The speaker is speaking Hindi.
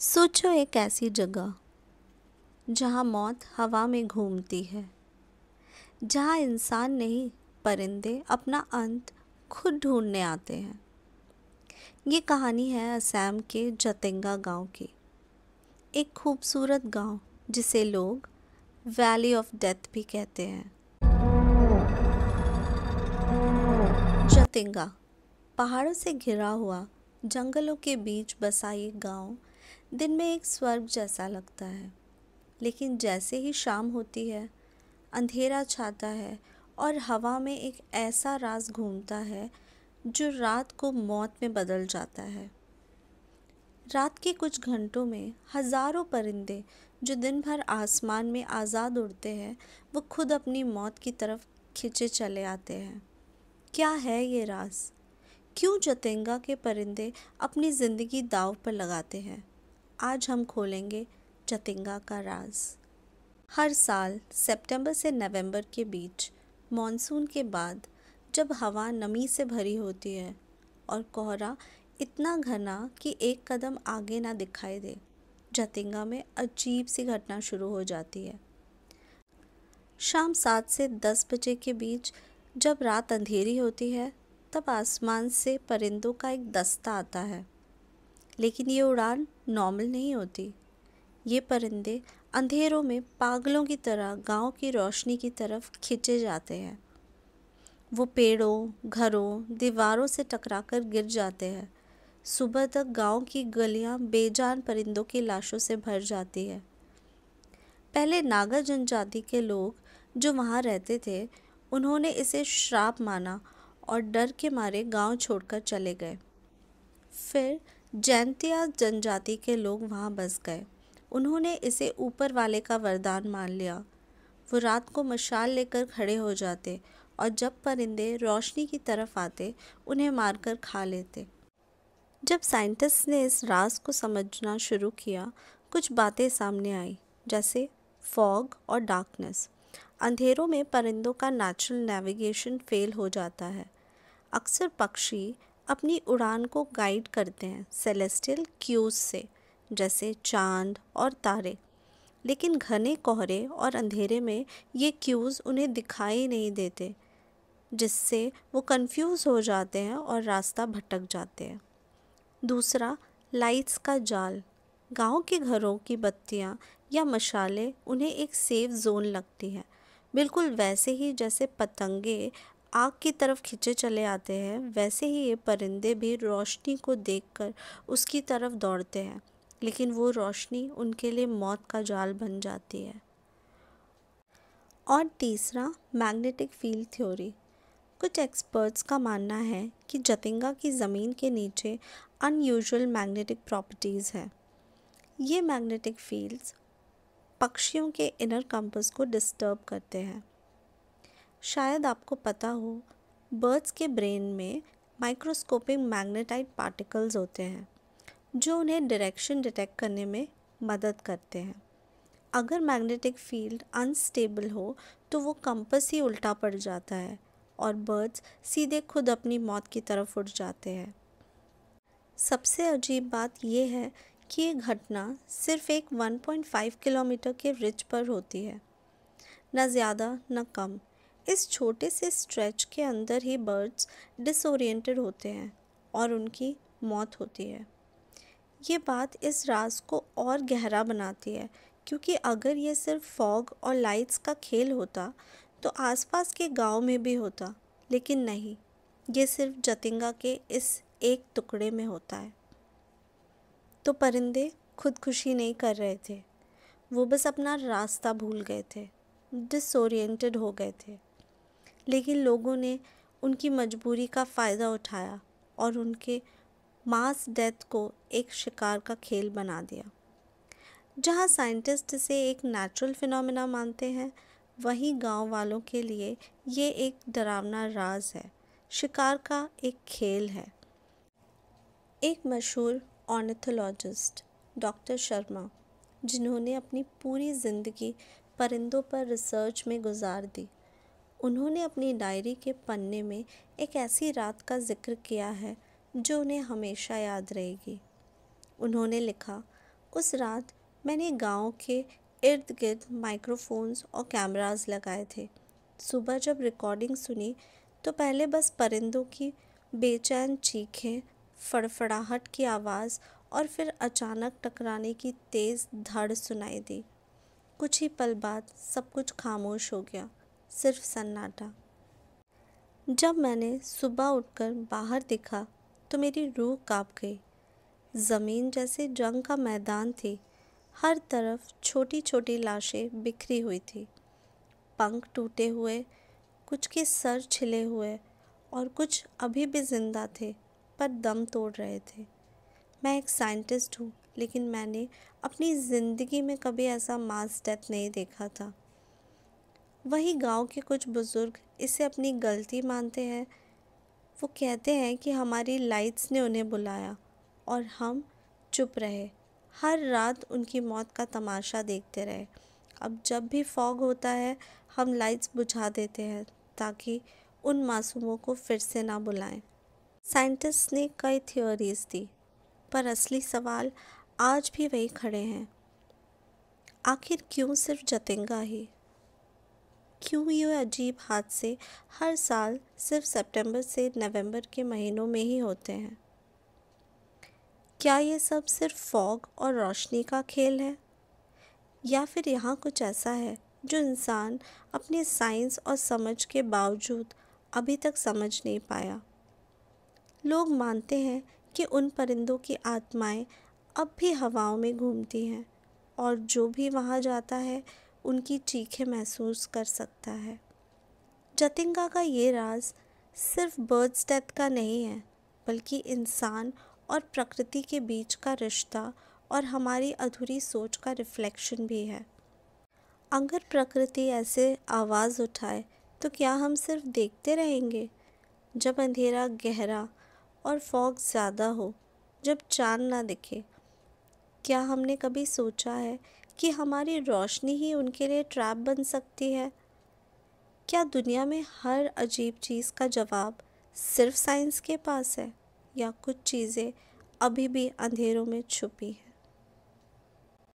सोचो एक ऐसी जगह जहाँ मौत हवा में घूमती है, जहाँ इंसान नहीं परिंदे अपना अंत खुद ढूंढने आते हैं। ये कहानी है असम के जतिंगा गांव की। एक खूबसूरत गांव जिसे लोग वैली ऑफ डेथ भी कहते हैं। जतिंगा पहाड़ों से घिरा हुआ जंगलों के बीच बसा ये गांव दिन में एक स्वर्ग जैसा लगता है, लेकिन जैसे ही शाम होती है अंधेरा छाता है और हवा में एक ऐसा राज घूमता है जो रात को मौत में बदल जाता है। रात के कुछ घंटों में हजारों परिंदे जो दिन भर आसमान में आज़ाद उड़ते हैं वो खुद अपनी मौत की तरफ खिंचे चले आते हैं। क्या है ये राज? क्यों जतिंगा के परिंदे अपनी ज़िंदगी दांव पर लगाते हैं? आज हम खोलेंगे जतिंगा का राज। हर साल सितंबर से नवंबर के बीच मॉनसून के बाद जब हवा नमी से भरी होती है और कोहरा इतना घना कि एक कदम आगे ना दिखाई दे, जतिंगा में अजीब सी घटना शुरू हो जाती है। शाम 7 से 10 बजे के बीच जब रात अंधेरी होती है तब आसमान से परिंदों का एक दस्ता आता है। लेकिन ये उड़ान नॉर्मल नहीं होती। ये परिंदे अंधेरों में पागलों की तरह गांव की रोशनी की तरफ खींचे जाते हैं। वो पेड़ों, घरों, दीवारों से टकराकर गिर जाते हैं। सुबह तक गांव की गलियां बेजान परिंदों की लाशों से भर जाती है। पहले नागा जनजाति के लोग जो वहाँ रहते थे, उन्होंने इसे श्राप माना और डर के मारे गांव छोड़कर चले गए। फिर जैंतिया जनजाति के लोग वहाँ बस गए। उन्होंने इसे ऊपर वाले का वरदान मान लिया। वो रात को मशाल लेकर खड़े हो जाते और जब परिंदे रोशनी की तरफ आते उन्हें मारकर खा लेते। जब साइंटिस्ट ने इस राज को समझना शुरू किया, कुछ बातें सामने आई, जैसे फॉग और डार्कनेस। अंधेरों में परिंदों का नेचुरल नेविगेशन फेल हो जाता है। अक्सर पक्षी अपनी उड़ान को गाइड करते हैं सेलेस्टियल क्यूज से, जैसे चांद और तारे, लेकिन घने कोहरे और अंधेरे में ये क्यूज उन्हें दिखाई नहीं देते, जिससे वो कंफ्यूज हो जाते हैं और रास्ता भटक जाते हैं। दूसरा, लाइट्स का जाल। गांव के घरों की बत्तियां या मशालें उन्हें एक सेफ जोन लगती हैं, बिल्कुल वैसे ही जैसे पतंगे आग की तरफ खींचे चले आते हैं, वैसे ही ये परिंदे भी रोशनी को देखकर उसकी तरफ दौड़ते हैं, लेकिन वो रोशनी उनके लिए मौत का जाल बन जाती है। और तीसरा, मैग्नेटिक फील्ड थ्योरी। कुछ एक्सपर्ट्स का मानना है कि जतिंगा की ज़मीन के नीचे अनयूजुअल मैग्नेटिक प्रॉपर्टीज़ हैं। ये मैग्नेटिक फील्ड्स पक्षियों के इनर कंपास को डिस्टर्ब करते हैं। शायद आपको पता हो, बर्ड्स के ब्रेन में माइक्रोस्कोपिक मैग्नेटाइट पार्टिकल्स होते हैं जो उन्हें डायरेक्शन डिटेक्ट करने में मदद करते हैं। अगर मैग्नेटिक फील्ड अनस्टेबल हो तो वो कंपास ही उल्टा पड़ जाता है और बर्ड्स सीधे खुद अपनी मौत की तरफ उड़ जाते हैं। सबसे अजीब बात यह है कि ये घटना सिर्फ एक 1.5 किलोमीटर के रिज पर होती है, न ज़्यादा न कम। इस छोटे से स्ट्रेच के अंदर ही बर्ड्स डिसोरिएंटेड होते हैं और उनकी मौत होती है। ये बात इस राज को और गहरा बनाती है, क्योंकि अगर ये सिर्फ फॉग और लाइट्स का खेल होता तो आसपास के गांव में भी होता, लेकिन नहीं, ये सिर्फ जतिंगा के इस एक टुकड़े में होता है। तो परिंदे खुदकुशी नहीं कर रहे थे, वो बस अपना रास्ता भूल गए थे, डिसोरिएंटेड हो गए थे। लेकिन लोगों ने उनकी मजबूरी का फ़ायदा उठाया और उनके मास डेथ को एक शिकार का खेल बना दिया। जहाँ साइंटिस्ट इसे एक नेचुरल फिनोमेना मानते हैं, वहीं गांव वालों के लिए ये एक डरावना राज है, शिकार का एक खेल है। एक मशहूर ऑर्निथोलॉजिस्ट डॉक्टर शर्मा, जिन्होंने अपनी पूरी ज़िंदगी परिंदों पर रिसर्च में गुजार दी, उन्होंने अपनी डायरी के पन्ने में एक ऐसी रात का जिक्र किया है जो उन्हें हमेशा याद रहेगी। उन्होंने लिखा, उस रात मैंने गांव के इर्द गिर्द माइक्रोफोन्स और कैमरास लगाए थे। सुबह जब रिकॉर्डिंग सुनी तो पहले बस परिंदों की बेचैन चीखें, फड़फड़ाहट की आवाज़ और फिर अचानक टकराने की तेज़ धड़ सुनाई दी। कुछ ही पल बाद सब कुछ खामोश हो गया, सिर्फ सन्नाटा। जब मैंने सुबह उठकर बाहर देखा तो मेरी रूह कांप गई। ज़मीन जैसे जंग का मैदान थी। हर तरफ छोटी छोटी लाशें बिखरी हुई थी, पंख टूटे हुए, कुछ के सर छिले हुए और कुछ अभी भी जिंदा थे पर दम तोड़ रहे थे। मैं एक साइंटिस्ट हूँ, लेकिन मैंने अपनी ज़िंदगी में कभी ऐसा मास डेथ नहीं देखा था। वही गांव के कुछ बुज़ुर्ग इसे अपनी गलती मानते हैं। वो कहते हैं कि हमारी लाइट्स ने उन्हें बुलाया और हम चुप रहे, हर रात उनकी मौत का तमाशा देखते रहे। अब जब भी फॉग होता है हम लाइट्स बुझा देते हैं ताकि उन मासूमों को फिर से ना बुलाएं। साइंटिस्ट ने कई थ्योरीज दी, पर असली सवाल आज भी वही खड़े हैं। आखिर क्यों सिर्फ जतिंगा ही? क्यों ये अजीब हादसे हर साल सिर्फ सितंबर से नवंबर के महीनों में ही होते हैं? क्या ये सब सिर्फ फॉग और रोशनी का खेल है, या फिर यहाँ कुछ ऐसा है जो इंसान अपने साइंस और समझ के बावजूद अभी तक समझ नहीं पाया? लोग मानते हैं कि उन परिंदों की आत्माएं अब भी हवाओं में घूमती हैं और जो भी वहाँ जाता है उनकी चीखें महसूस कर सकता है। जतिंगा का ये राज सिर्फ बर्ड्स डेथ का नहीं है, बल्कि इंसान और प्रकृति के बीच का रिश्ता और हमारी अधूरी सोच का रिफ्लेक्शन भी है। अगर प्रकृति ऐसे आवाज़ उठाए तो क्या हम सिर्फ देखते रहेंगे? जब अंधेरा गहरा और फॉग ज़्यादा हो, जब चांद ना दिखे, क्या हमने कभी सोचा है कि हमारी रोशनी ही उनके लिए ट्रैप बन सकती है? क्या दुनिया में हर अजीब चीज़ का जवाब सिर्फ साइंस के पास है, या कुछ चीज़ें अभी भी अंधेरों में छुपी हैं?